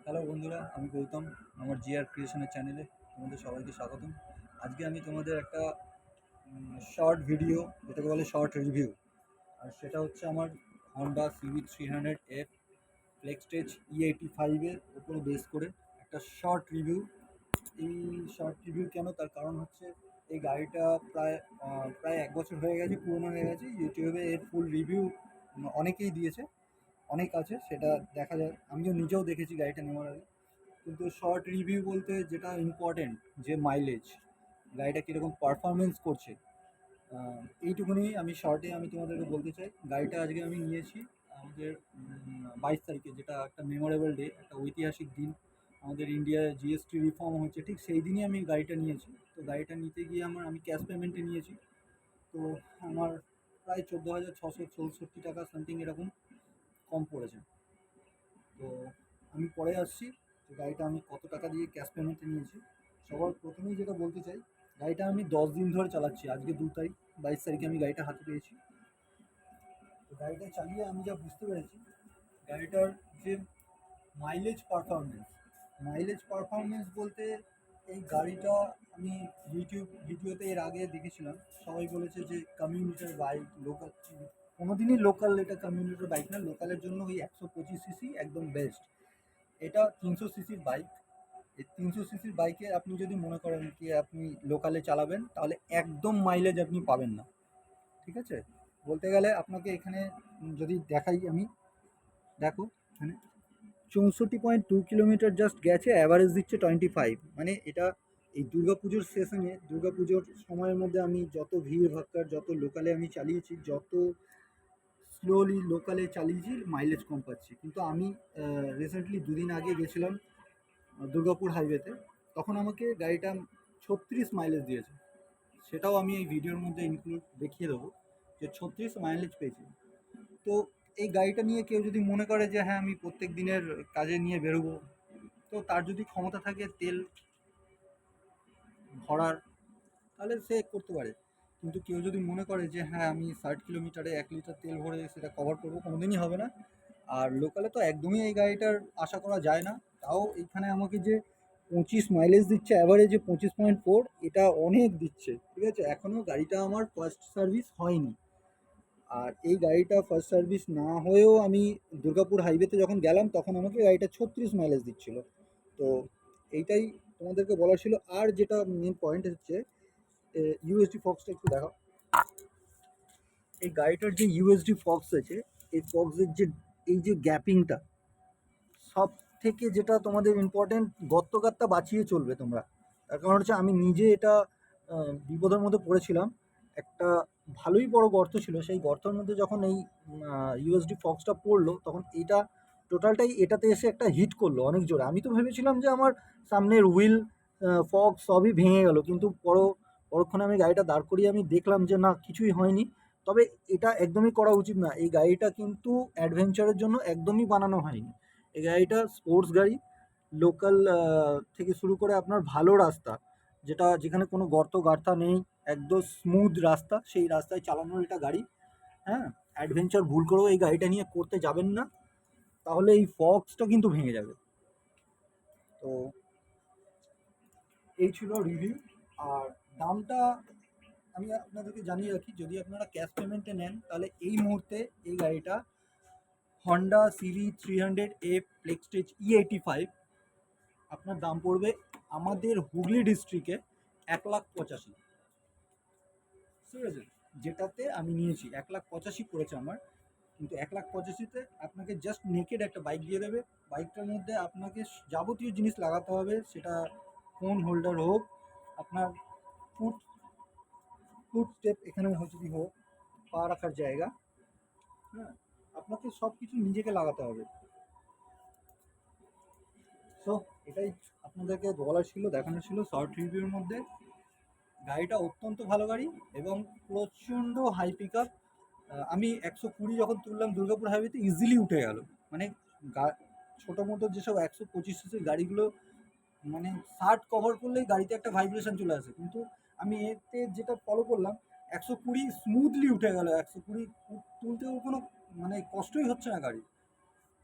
Hello বন্ধুরা, আমি গৌতম। আমার জিআর ক্রিয়েশনের চ্যানেলে তোমাদের সবাইকে স্বাগতম। আজকে আমি তোমাদের একটা শর্ট ভিডিও, যেটাকে বলে শর্ট রিভিউ, আর সেটা হচ্ছে আমার হন্ডা CB300F ফ্লেক্সটেজ E85-এর উপরে বেস করে একটা শর্ট রিভিউ। এই শর্ট রিভিউ কেন, তার কারণ হচ্ছে এই গাড়িটা প্রায় 1 বছর হয়ে গেছে, পুরোনো হয়ে গেছে। ইউটিউবে এর ফুল রিভিউ অনেকেই দিয়েছে, অনেক আছে, সেটা দেখা যায়। আমিও নিজেও দেখেছি গাড়িটা নেওয়ার আগে। কিন্তু শর্ট রিভিউ বলতে যেটা ইম্পর্টেন্ট, যে মাইলেজ, গাড়িটা কীরকম পারফরমেন্স করছে, এইটুকুনি আমি শর্টে আমি তোমাদেরকে বলতে চাই। গাড়িটা আজকে আমি নিয়েছি আমাদের 22 তারিখে, যেটা একটা মেমোরেবল ডে, একটা ঐতিহাসিক দিন। আমাদের ইন্ডিয়ায় জিএসটি রিফর্ম হচ্ছে, ঠিক সেই দিনই আমি গাড়িটা নিয়েছি। তো গাড়িটা নিতে গিয়ে আমি ক্যাশ পেমেন্টে নিয়েছি। তো আমার প্রায় 14,664 টাকা সামথিং এরকম কম পড়েছে। তো আমি পরে আসছি যে গাড়িটা আমি কত টাকা দিয়ে ক্যাশ পেমেন্টে নিয়েছি। সবার প্রথমেই যেটা বলতে চাই, গাড়িটা আমি 10 দিন ধরে চালাচ্ছি। আজকে 2 তারিখ, 22 তারিখে আমি গাড়িটা হাতে পেয়েছি। তো গাড়িটা চালিয়ে আমি যা বুঝতে পেরেছি, গাড়িটার যে মাইলেজ পারফরমেন্স বলতে, এই গাড়িটা আমি ইউটিউব ভিডিওতে এর আগে দেখেছিলাম। সবাই বলেছে যে কমিউনিটার বাইক, লোকাল, কোনোদিনই লোকাল, এটা কমিউনিটার বাইক না। লোকালের জন্য ওই 125 সিসি একদম বেস্ট। এটা 300 সিসির বাইক। এই 300 সিসির বাইকে আপনি যদি মনে করেন কি আপনি লোকালে চালাবেন, তাহলে একদম মাইলেজ আপনি পাবেন না। ঠিক আছে, বলতে গেলে আপনাকে এখানে যদি দেখাই আমি, দেখো এখানে 64.2 কিলোমিটার জাস্ট গেছে, অ্যাভারেজ দিচ্ছে 25। মানে এটা এই দুর্গাপুজোর সেশনে, দুর্গাপুজোর সময়ের মধ্যে আমি যত ভিড় ভাক্কার, যত লোকালে আমি চালিয়েছি, যত স্লোলি লোকালে চালিয়েছি, মাইলেজ কম পাচ্ছি। কিন্তু আমি রিসেন্টলি 2 দিন আগে গেছিলাম দুর্গাপুর হাইওয়েতে, তখন আমাকে গাড়িটা 36 মাইলেজ দিয়েছে। সেটাও আমি এই ভিডিওর মধ্যে ইনক্লুড দেখিয়ে দেবো, যে 36 মাইলেজ পেয়েছি। তো এই গাড়িটা নিয়ে কেউ যদি মনে করে যে হ্যাঁ আমি প্রত্যেক দিনের কাজে নিয়ে বেরোবো, তো তার যদি ক্ষমতা থাকে তেল ভরার, তাহলে সে করতে পারে। কিন্তু কেউ যদি মনে করে যে হ্যাঁ আমি 60 কিলোমিটারে 1 লিটার তেল ভরে সেটা কভার করবো, কোনোদিনই হবে না। আর লোকালে তো একদমই এই গাড়িটার আশা করা যায় না। তাও এইখানে আমাকে যে 25 মাইলেজ দিচ্ছে, অ্যাভারেজে 25.4, এটা অনেক দিচ্ছে। ঠিক আছে, এখনও গাড়িটা আমার ফার্স্ট সার্ভিস হয়নি। আর এই গাড়িটা ফার্স্ট সার্ভিস না হয়েও আমি দুর্গাপুর হাইওয়েতে যখন গেলাম, তখন আমাকে গাড়িটা 36 মাইলেজ দিচ্ছিল। তো এইটাই তোমাদেরকে বলার ছিল। আর যেটা মেন পয়েন্ট হচ্ছে, ইউএসডি ফক্সটা একটু দেখো। এই গাড়িটার যে ইউএসডি ফক্স আছে, এই ফক্সের যে এই যে গ্যাপিংটা, সব থেকে যেটা তোমাদের ইম্পর্টেন্ট, গর্তগাত্তা বাঁচিয়ে চলবে তোমরা। তার কারণ হচ্ছে আমি নিজে এটা বিপদের মধ্যে পড়েছিলাম। একটা ভালোই বড় গর্ত ছিল, সেই গর্তের মধ্যে যখন এই ইউএসডি ফক্সটা পড়লো, তখন এটা টোটালটাই এটাতে এসে একটা হিট করলো অনেক জোরে। আমি তো ভেবেছিলাম যে আমার সামনের হুইল, ফক্স সবই ভেঙে গেল, কিন্তু পরক্ষণে আমি গাড়িটা দাঁড় করিয়ে আমি দেখলাম যে না, কিছুই হয়নি। তবে এটা একদমই করা উচিত না। এই গাড়িটা কিন্তু অ্যাডভেঞ্চারের জন্য একদমই বানানো হয়নি। এই গাড়িটা স্পোর্টস গাড়ি। লোকাল থেকে শুরু করে আপনার ভালো রাস্তা, যেখানে কোনো গর্ত গার্থা নেই, একদম স্মুথ রাস্তা, সেই রাস্তায় চালানোর এটা গাড়ি। হ্যাঁ, অ্যাডভেঞ্চার ভুল করেও এই গাড়িটা নিয়ে করতে যাবেন না, তাহলে এই ফক্সটা কিন্তু ভেঙে যাবে। তো এই ছিল রিভিউ। আর দামটা আমি আপনাদেরকে জানিয়ে রাখি, যদি আপনারা ক্যাশ পেমেন্টে নেন, তাহলে এই মুহূর্তে এই গাড়িটা হন্ডা CB300F ফ্লেক্সটেজ E85 আপনার দাম পড়বে আমাদের হুগলি ডিস্ট্রিক্টে 1,85,000। ঠিক আছে, যেটাতে আমি নিয়েছি 1,85,000 পড়েছে আমার। কিন্তু 1,85,000-তে আপনাকে জাস্ট নেকেড একটা বাইক দিয়ে দেবে। বাইকটার মধ্যে আপনাকে যাবতীয় জিনিস লাগাতে হবে, সেটা ফোন হোল্ডার হোক, আপনার ফুট ফুট স্টেপ এখানে যদি হোক, পা রাখার জায়গা, হ্যাঁ, আপনাকে সব কিছু নিজেকে লাগাতে হবে। সো এটাই আপনাদেরকে বলার ছিল, দেখানোর ছিল শর্ট রিভিউর মধ্যে। গাড়িটা অত্যন্ত ভালো গাড়ি এবং প্রচণ্ড হাই পিক আপ। আমি 120 যখন তুললাম দুর্গাপুর হাইওয়েতে, ইজিলি উঠে গেল। মানে ছোটো মোটো যেসব 125 সিসির গাড়িগুলো, মানে 60 কভার করলেই গাড়িতে একটা ভাইব্রেশন চলে আসে, কিন্তু আমি এতে যেটা ফলো করলাম, 120 স্মুথলি উঠে গেল। 120 তুলতেও কোনো মানে কষ্টই হচ্ছে না গাড়ি।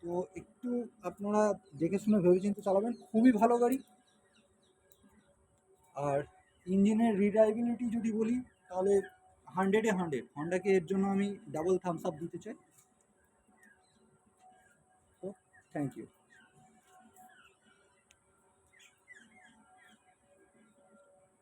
তো একটু আপনারা দেখে শুনে ভেবেচিন্তে চালাবেন, খুবই ভালো গাড়ি। আর ইঞ্জিনের রিডাইবিলিটি যদি বলি তাহলে 100-এ 100, হন্ডাকে এর জন্য আমি ডাবল থামস আপ দিতে চাই। তো থ্যাংক ইউ।